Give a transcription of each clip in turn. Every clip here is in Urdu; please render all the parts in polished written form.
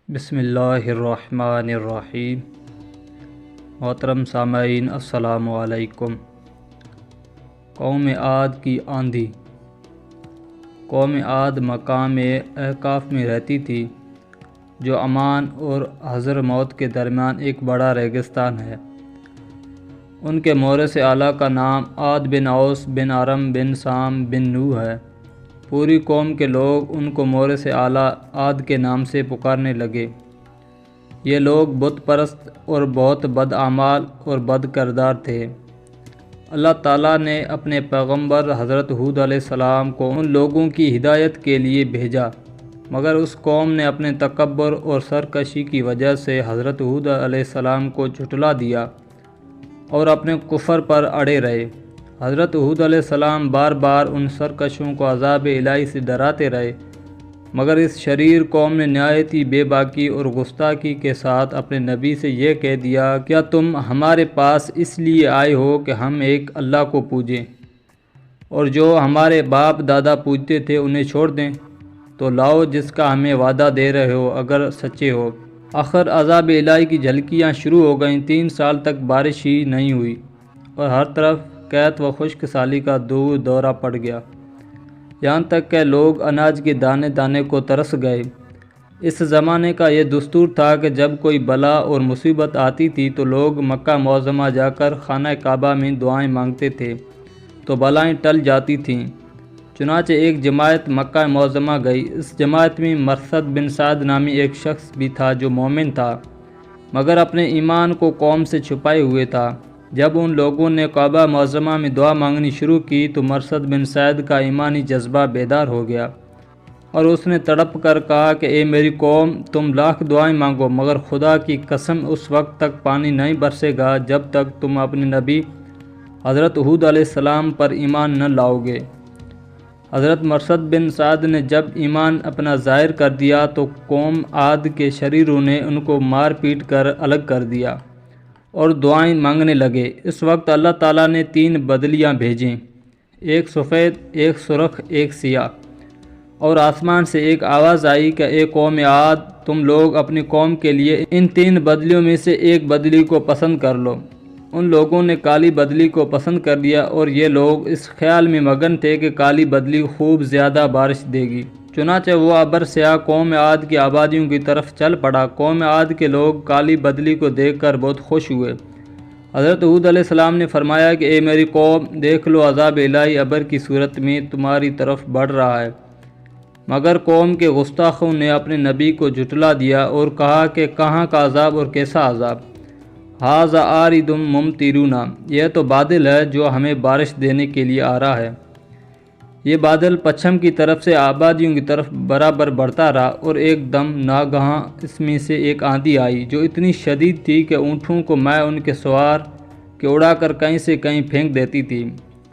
بسم اللہ الرحمن الرحیم۔ محترم سامعین السلام علیکم۔ قوم عاد کی آندھی۔ قوم عاد مقام احقاف میں رہتی تھی جو عمان اور حضرموت کے درمیان ایک بڑا ریگستان ہے۔ ان کے مورث اعلیٰ کا نام عاد بن اوس بن ارم بن سام بن نوح ہے۔ پوری قوم کے لوگ ان کو مورث اعلیٰ عاد کے نام سے پکارنے لگے۔ یہ لوگ بت پرست اور بہت بد اعمال اور بد کردار تھے۔ اللہ تعالیٰ نے اپنے پیغمبر حضرت ہود علیہ السلام کو ان لوگوں کی ہدایت کے لیے بھیجا، مگر اس قوم نے اپنے تکبر اور سرکشی کی وجہ سے حضرت ہود علیہ السلام کو جھٹلا دیا اور اپنے کفر پر اڑے رہے۔ حضرت ہود علیہ السلام بار بار ان سرکشوں کو عذاب الہی سے ڈراتے رہے، مگر اس شریر قوم نے نہایت ہی بے باکی اور گستاخی کے ساتھ اپنے نبی سے یہ کہہ دیا، کیا تم ہمارے پاس اس لیے آئے ہو کہ ہم ایک اللہ کو پوجیں اور جو ہمارے باپ دادا پوجتے تھے انہیں چھوڑ دیں؟ تو لاؤ جس کا ہمیں وعدہ دے رہے ہو اگر سچے ہو۔ آخر عذاب الہی کی جھلکیاں شروع ہو گئیں۔ 3 سال تک بارش ہی نہیں ہوئی اور ہر طرف قحط و خشک سالی کا دورہ پڑ گیا، یہاں تک کہ لوگ اناج کے دانے دانے کو ترس گئے۔ اس زمانے کا یہ دستور تھا کہ جب کوئی بلا اور مصیبت آتی تھی تو لوگ مکہ معظمہ جا کر خانہ کعبہ میں دعائیں مانگتے تھے تو بلائیں ٹل جاتی تھیں۔ چنانچہ ایک جماعت مکہ معظمہ گئی۔ اس جماعت میں مرثد بن سعد نامی ایک شخص بھی تھا جو مومن تھا، مگر اپنے ایمان کو قوم سے چھپائے ہوئے تھا۔ جب ان لوگوں نے کعبہ معظمہ میں دعا مانگنی شروع کی تو مرثد بن سعد کا ایمانی جذبہ بیدار ہو گیا اور اس نے تڑپ کر کہا کہ اے میری قوم، تم لاکھ دعائیں مانگو مگر خدا کی قسم اس وقت تک پانی نہیں برسے گا جب تک تم اپنے نبی حضرت ہود علیہ السلام پر ایمان نہ لاؤ گے۔ حضرت مرثد بن سعد نے جب ایمان اپنا ظاہر کر دیا تو قوم عاد کے شریروں نے ان کو مار پیٹ کر الگ کر دیا اور دعائیں مانگنے لگے۔ اس وقت اللہ تعالیٰ نے 3 بدلیاں بھیجیں، ایک سفید، ایک سرخ، ایک سیاہ، اور آسمان سے ایک آواز آئی کہ اے قوم عاد، تم لوگ اپنی قوم کے لیے ان 3 بدلیوں میں سے ایک بدلی کو پسند کر لو۔ ان لوگوں نے کالی بدلی کو پسند کر لیا اور یہ لوگ اس خیال میں مگن تھے کہ کالی بدلی خوب زیادہ بارش دے گی۔ چنانچہ وہ ابر سیاہ قوم عاد کی آبادیوں کی طرف چل پڑا۔ قوم عاد کے لوگ کالی بدلی کو دیکھ کر بہت خوش ہوئے۔ حضرت ہود علیہ السلام نے فرمایا کہ اے میری قوم، دیکھ لو عذاب الہی ابر کی صورت میں تمہاری طرف بڑھ رہا ہے۔ مگر قوم کے گستاخوں نے اپنے نبی کو جھٹلا دیا اور کہا کہ کہاں کا عذاب اور کیسا عذاب؟ ھذا عارض ممطرنا، یہ تو بادل ہے جو ہمیں بارش دینے کے لیے آ رہا ہے۔ یہ بادل پچھم کی طرف سے آبادیوں کی طرف برابر بڑھتا رہا اور ایک دم ناگہاں اس میں سے ایک آندھی آئی جو اتنی شدید تھی کہ اونٹوں کو میں ان کے سوار کے اڑا کر کہیں سے کہیں پھینک دیتی تھی،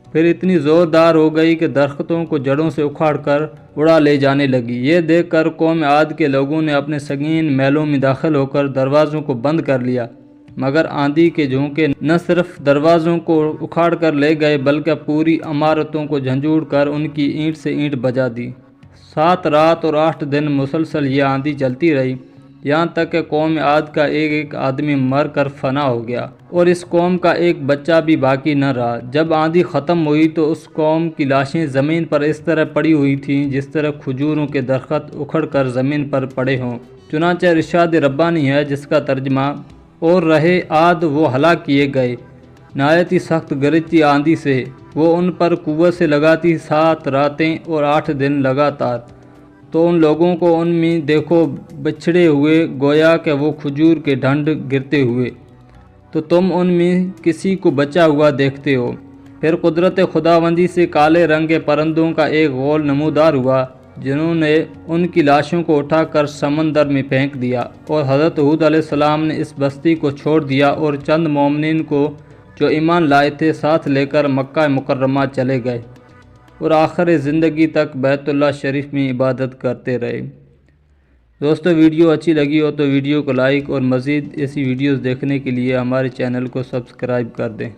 پھر اتنی زوردار ہو گئی کہ درختوں کو جڑوں سے اکھاڑ کر اڑا لے جانے لگی۔ یہ دیکھ کر قوم عاد کے لوگوں نے اپنے سنگین محلوں میں داخل ہو کر دروازوں کو بند کر لیا، مگر آندھی کے جھونکے نہ صرف دروازوں کو اکھاڑ کر لے گئے بلکہ پوری عمارتوں کو جھنجھوڑ کر ان کی اینٹ سے اینٹ بجا دی۔ 7 رات اور 8 دن مسلسل یہ آندھی چلتی رہی، یہاں تک کہ قوم عاد کا ایک آدمی مر کر فنا ہو گیا اور اس قوم کا ایک بچہ بھی باقی نہ رہا۔ جب آندھی ختم ہوئی تو اس قوم کی لاشیں زمین پر اس طرح پڑی ہوئی تھیں جس طرح کھجوروں کے درخت اکھڑ کر زمین پر پڑے ہوں۔ چنانچہ ارشاد ربانی ہے جس کا ترجمہ اور رہے عاد وہ ہلاک کیے گئے نہایت ہی سخت گرجتی آندھی سے، وہ ان پر قوت سے لگاتی 7 راتیں اور 8 دن لگاتار، تو ان لوگوں کو ان میں دیکھو بچھڑے ہوئے گویا کہ وہ کھجور کے ڈھنڈ گرتے ہوئے، تو تم ان میں کسی کو بچا ہوا دیکھتے ہو۔ پھر قدرت خداوندی سے کالے رنگ کے پرندوں کا ایک غول نمودار ہوا جنہوں نے ان کی لاشوں کو اٹھا کر سمندر میں پھینک دیا، اور حضرت ہود علیہ السلام نے اس بستی کو چھوڑ دیا اور چند مومنین کو جو ایمان لائے تھے ساتھ لے کر مکہ مکرمہ چلے گئے اور آخر زندگی تک بیت اللہ شریف میں عبادت کرتے رہے۔ دوستو، ویڈیو اچھی لگی ہو تو ویڈیو کو لائک اور مزید ایسی ویڈیوز دیکھنے کے لیے ہمارے چینل کو سبسکرائب کر دیں۔